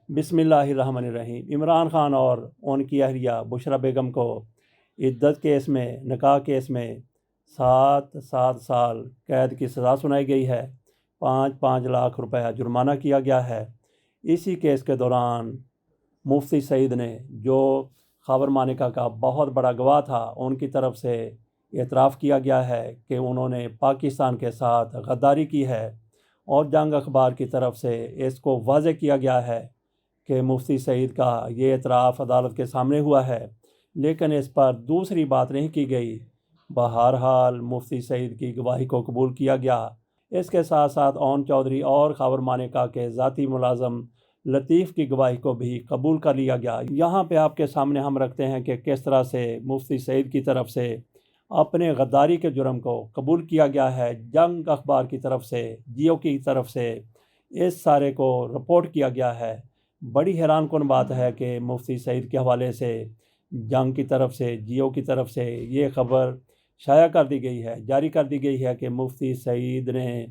بسم اللہ الرحمن الرحیم۔ عمران خان اور ان کی اہلیہ بشرا بیگم کو عدت کیس میں نکاح کیس میں 7 سال قید کی سزا سنائی گئی ہے۔ 5 لاکھ روپے جرمانہ کیا گیا ہے۔ اسی کیس کے دوران مفتی سعید نے جو خاور مانیکا کا بہت بڑا گواہ تھا، ان کی طرف سے اعتراف کیا گیا ہے کہ انہوں نے پاکستان کے ساتھ غداری کی ہے، اور جنگ اخبار کی طرف سے اس کو واضح کیا گیا ہے کہ مفتی سعید کا یہ اعتراف عدالت کے سامنے ہوا ہے، لیکن اس پر دوسری بات نہیں کی گئی۔ بہرحال مفتی سعید کی گواہی کو قبول کیا گیا۔ اس کے ساتھ ساتھ اون چودھری اور خاور مانیکا کے ذاتی ملازم لطیف کی گواہی کو بھی قبول کر لیا گیا۔ یہاں پہ آپ کے سامنے ہم رکھتے ہیں کہ کس طرح سے مفتی سعید کی طرف سے اپنے غداری کے جرم کو قبول کیا گیا ہے۔ جنگ اخبار کی طرف سے، جیو کی طرف سے اس سارے کو رپورٹ کیا گیا ہے۔ بڑی حیران کن بات ہے کہ مفتی سعید کے حوالے سے جنگ کی طرف سے، جیو کی طرف سے یہ خبر شائع کر دی گئی ہے، جاری کر دی گئی ہے کہ مفتی سعید نے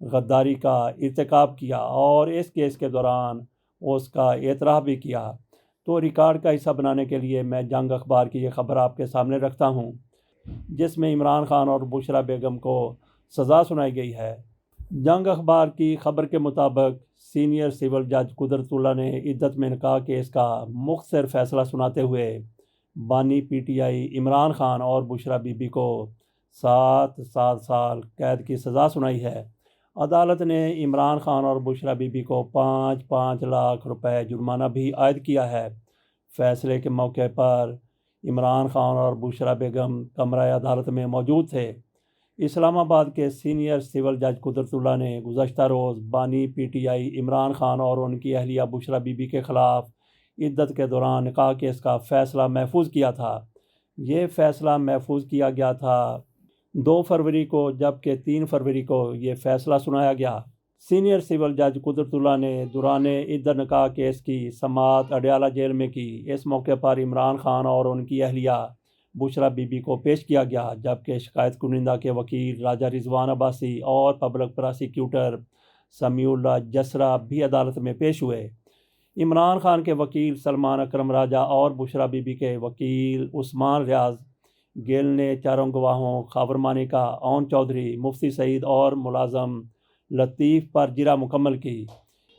غداری کا ارتکاب کیا اور اس کیس کے دوران اس کا اعتراف بھی کیا۔ تو ریکارڈ کا حصہ بنانے کے لیے میں جنگ اخبار کی یہ خبر آپ کے سامنے رکھتا ہوں، جس میں عمران خان اور بشرا بیگم کو سزا سنائی گئی ہے۔ جنگ اخبار کی خبر کے مطابق سینئر سول جج قدرت اللہ نے عدت میں نکاح کیس کا مختصر فیصلہ سناتے ہوئے بانی P T I Imran Khan اور بشرا بی بی کو 7 سال قید کی سزا سنائی ہے۔ عدالت نے عمران خان اور بشرا بی بی کو 5 لاکھ روپے جرمانہ بھی عائد کیا ہے۔ فیصلے کے موقع پر عمران خان اور بشرا بیگم کمرہ عدالت میں موجود تھے۔ اسلام آباد کے سینئر سول جج قدرت اللہ نے گزشتہ روز بانی P T I Imran Khan اور ان کی اہلیہ بشرا بی بی کے خلاف عدت کے دوران نکاح کیس کا فیصلہ محفوظ کیا تھا۔ یہ فیصلہ محفوظ کیا گیا تھا 2 فروری کو، جبکہ 3 فروری کو یہ فیصلہ سنایا گیا۔ سینئر سول جج قدرت اللہ نے دوران عدت نکاح کیس کی سماعت اڈیالہ جیل میں کی۔ اس موقع پر عمران خان اور ان کی اہلیہ بشرا بی بی کو پیش کیا گیا، جبکہ شکایت کنندہ کے وکیل راجہ رضوان عباسی اور پبلک پراسیکیوٹر سمیع اللہ جسرا بھی عدالت میں پیش ہوئے۔ عمران خان کے وکیل سلمان اکرم راجہ اور بشرا بی بی کے وکیل عثمان ریاض گیل نے چاروں گواہوں خاور مانیکا، اون چودھری، مفتی سعید اور ملازم لطیف پر جرح مکمل کی۔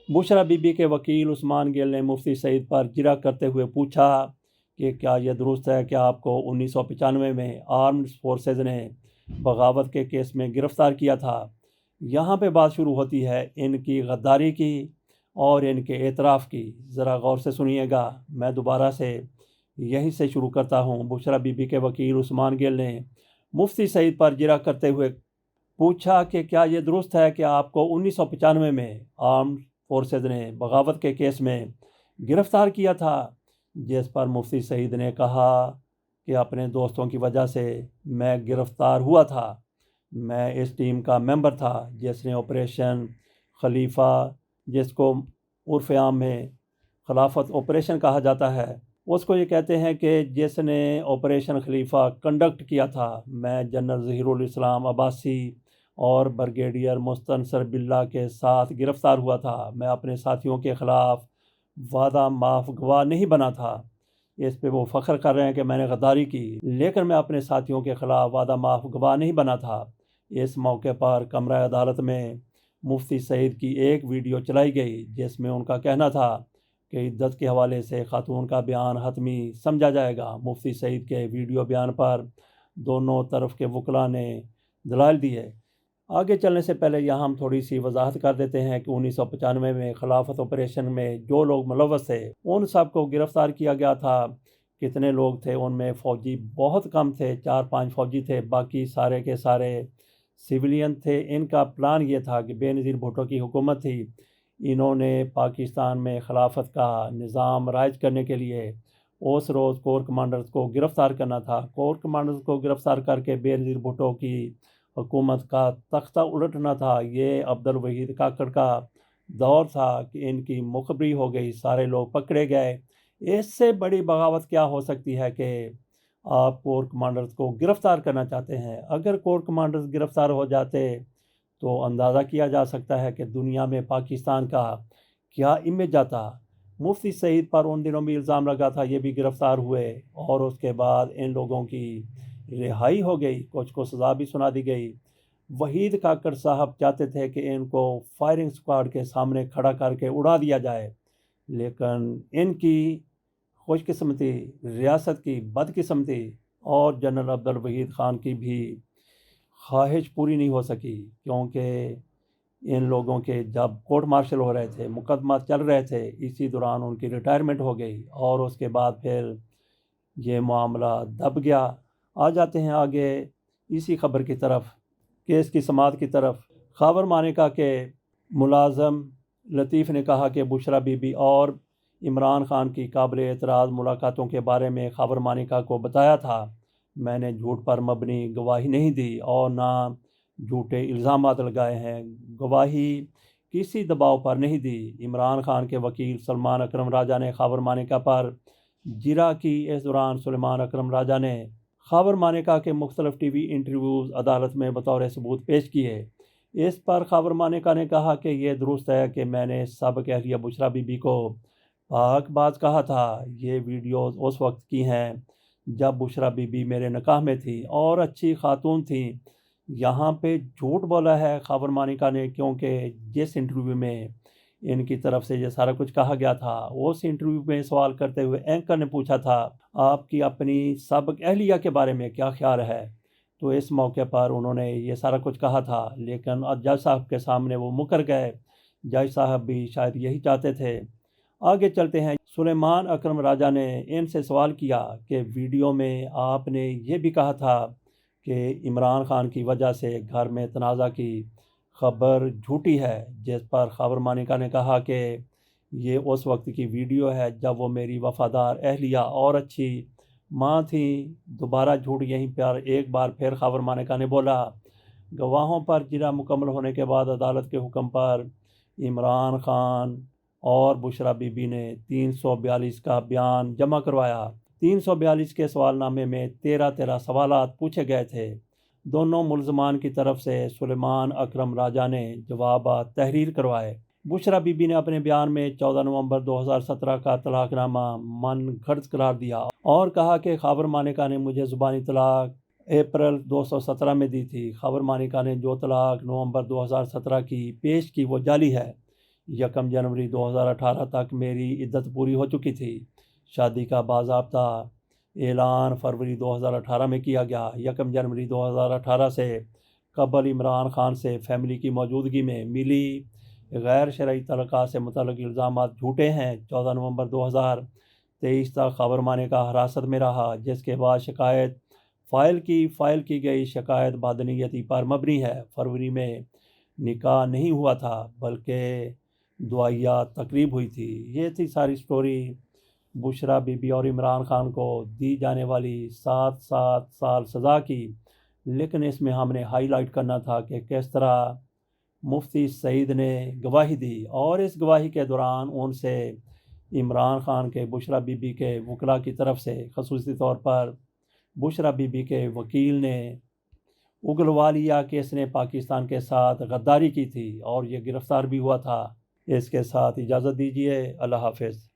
بشرا بی بی کے وکیل عثمان گیل نے مفتی سعید پر جرح کرتے ہوئے پوچھا کہ کیا یہ درست ہے کہ آپ کو 1995 میں آرمڈ فورسز نے بغاوت کے کیس میں گرفتار کیا تھا۔ یہاں پہ بات شروع ہوتی ہے ان کی غداری کی اور ان کے اعتراف کی۔ ذرا غور سے سنیے گا، میں دوبارہ سے یہیں سے شروع کرتا ہوں۔ بشرا بی بی کے وکیل عثمان گیل نے مفتی سعید پر جرح کرتے ہوئے پوچھا کہ کیا یہ درست ہے کہ آپ کو 1995 میں آرمڈ فورسز نے بغاوت کے کیس میں گرفتار کیا تھا، جس پر مفتی سعید نے کہا کہ اپنے دوستوں کی وجہ سے میں گرفتار ہوا تھا۔ میں اس ٹیم کا ممبر تھا جس نے آپریشن خلیفہ، جس کو عرف عام میں خلافت آپریشن کہا جاتا ہے، اس کو یہ کہتے ہیں کہ جس نے آپریشن خلیفہ کنڈکٹ کیا تھا۔ میں جنرل ظہیر الاسلام عباسی اور بریگیڈیئر مستنصر باللہ کے ساتھ گرفتار ہوا تھا۔ میں اپنے ساتھیوں کے خلاف وعدہ معاف گواہ نہیں بنا تھا۔ اس پہ وہ فخر کر رہے ہیں کہ میں نے غداری کی، لیکن میں اپنے ساتھیوں کے خلاف وعدہ معاف گواہ نہیں بنا تھا۔ اس موقع پر کمرہ عدالت میں مفتی سعید کی ایک ویڈیو چلائی گئی، جس میں ان کا کہنا تھا کہ عدت کے حوالے سے خاتون کا بیان حتمی سمجھا جائے گا۔ مفتی سعید کے ویڈیو بیان پر دونوں طرف کے وکلاء نے دلائل دیے۔ آگے چلنے سے پہلے یہاں ہم تھوڑی سی وضاحت کر دیتے ہیں کہ 1995 میں خلافت آپریشن میں جو لوگ ملوث تھے ان سب کو گرفتار کیا گیا تھا۔ کتنے لوگ تھے؟ ان میں فوجی بہت کم تھے، 4-5 فوجی تھے، باقی سارے کے سارے سویلین تھے۔ ان کا پلان یہ تھا کہ بے نظیر بھٹو کی حکومت تھی، انہوں نے پاکستان میں خلافت کا نظام رائج کرنے کے لیے اس روز کور کمانڈرز کو گرفتار کرنا تھا۔ کور کمانڈرز کو گرفتار کر کے بے نظیر بھٹو کی حکومت کا تختہ الٹنا تھا۔ یہ عبدالوحید کاکڑ کا دور تھا کہ ان کی مخبری ہو گئی، سارے لوگ پکڑے گئے۔ اس سے بڑی بغاوت کیا ہو سکتی ہے کہ آپ کور کمانڈرز کو گرفتار کرنا چاہتے ہیں؟ اگر کور کمانڈرز گرفتار ہو جاتے تو اندازہ کیا جا سکتا ہے کہ دنیا میں پاکستان کا کیا امیج آتا۔ مفتی سعید پر ان دنوں بھی الزام لگا تھا، یہ بھی گرفتار ہوئے اور اس کے بعد ان لوگوں کی رہائی ہو گئی، کچھ کو سزا بھی سنا دی گئی۔ وحید کاکڑ صاحب چاہتے تھے کہ ان کو فائرنگ سکواڈ کے سامنے کھڑا کر کے اڑا دیا جائے، لیکن ان کی خوش قسمتی، ریاست کی بد قسمتی اور جنرل عبدالوحید خان کی بھی خواہش پوری نہیں ہو سکی، کیونکہ ان لوگوں کے جب کورٹ مارشل ہو رہے تھے، مقدمات چل رہے تھے، اسی دوران ان کی ریٹائرمنٹ ہو گئی اور اس کے بعد پھر یہ معاملہ دب گیا۔ آ جاتے ہیں آگے اسی خبر کی طرف، کیس کی سماعت کی طرف۔ خاور مانیکا کے ملازم لطیف نے کہا کہ بشرا بی بی اور عمران خان کی قابل اعتراض ملاقاتوں کے بارے میں خاور مانیکا کو بتایا تھا۔ میں نے جھوٹ پر مبنی گواہی نہیں دی اور نہ جھوٹے الزامات لگائے ہیں، گواہی کسی دباؤ پر نہیں دی۔ عمران خان کے وکیل سلمان اکرم راجہ نے خاور مانیکا پر جرح کی۔ اس دوران سلمان اکرم راجہ نے خاور مانیکا کے مختلف ٹی وی انٹرویوز عدالت میں بطور ثبوت پیش کیے۔ اس پر خاور مانیکا نے کہا کہ یہ درست ہے کہ میں نے سابق اہلیہ بشرا بی بی کو پاک باز کہا تھا۔ یہ ویڈیوز اس وقت کی ہیں جب بشرا بی بی میرے نکاح میں تھی اور اچھی خاتون تھیں۔ یہاں پہ جھوٹ بولا ہے خاور مانیکا نے، کیونکہ جس انٹرویو میں ان کی طرف سے یہ سارا کچھ کہا گیا تھا، اس انٹرویو میں سوال کرتے ہوئے اینکر نے پوچھا تھا آپ کی اپنی سابق اہلیہ کے بارے میں کیا خیال ہے، تو اس موقع پر انہوں نے یہ سارا کچھ کہا تھا، لیکن جج صاحب کے سامنے وہ مکر گئے۔ جج صاحب بھی شاید یہی چاہتے تھے۔ آگے چلتے ہیں۔ سلیمان اکرم راجہ نے ان سے سوال کیا کہ ویڈیو میں آپ نے یہ بھی کہا تھا کہ عمران خان کی وجہ سے گھر میں تنازع کی خبر جھوٹی ہے، جس پر خاور مانیکا نے کہا کہ یہ اس وقت کی ویڈیو ہے جب وہ میری وفادار اہلیہ اور اچھی ماں تھیں۔ دوبارہ جھوٹ یہیں پر ایک بار پھر خاور مانیکا نے بولا۔ گواہوں پر جرح مکمل ہونے کے بعد عدالت کے حکم پر عمران خان اور بشرا بی بی نے 342 کا بیان جمع کروایا۔ 342 کے سوال نامے میں 13 سوالات پوچھے گئے تھے۔ دونوں ملزمان کی طرف سے سلیمان اکرم راجہ نے جوابات تحریر کروائے۔ بشرا بی بی نے اپنے بیان میں 14 نومبر 2017 کا طلاق نامہ من گھڑت قرار دیا اور کہا کہ خاور مانیکا نے مجھے زبانی طلاق اپریل 2017 میں دی تھی۔ خاور مانیکا نے جو طلاق نومبر 2017 کی پیش کی وہ جعلی ہے۔ 1 جنوری 2018 تک میری عدت پوری ہو چکی تھی۔ شادی کا باضابطہ اعلان فروری 2018 میں کیا گیا۔ 1 جنوری 2018 سے قبل عمران خان سے فیملی کی موجودگی میں ملی غیر شرعی طلقہ سے متعلق الزامات جھوٹے ہیں۔ 14 نومبر 2023 تک خاور مانیکا حراست میں رہا، جس کے بعد شکایت فائل کی گئی شکایت بدنیتی پر مبنی ہے۔ فروری میں نکاح نہیں ہوا تھا بلکہ دعائیہ تقریب ہوئی تھی۔ یہ تھی ساری سٹوری بشرا بی بی اور عمران خان کو دی جانے والی 7 سال سزا کی، لیکن اس میں ہم نے ہائی لائٹ کرنا تھا کہ کس طرح مفتی سعید نے گواہی دی اور اس گواہی کے دوران ان سے عمران خان کے بشرا بی بی کے وکلاء کی طرف سے، خصوصی طور پر بشرا بی بی کے وکیل نے اگلوا لیا کہ اس نے پاکستان کے ساتھ غداری کی تھی اور یہ گرفتار بھی ہوا تھا۔ اس کے ساتھ اجازت دیجیے، اللہ حافظ۔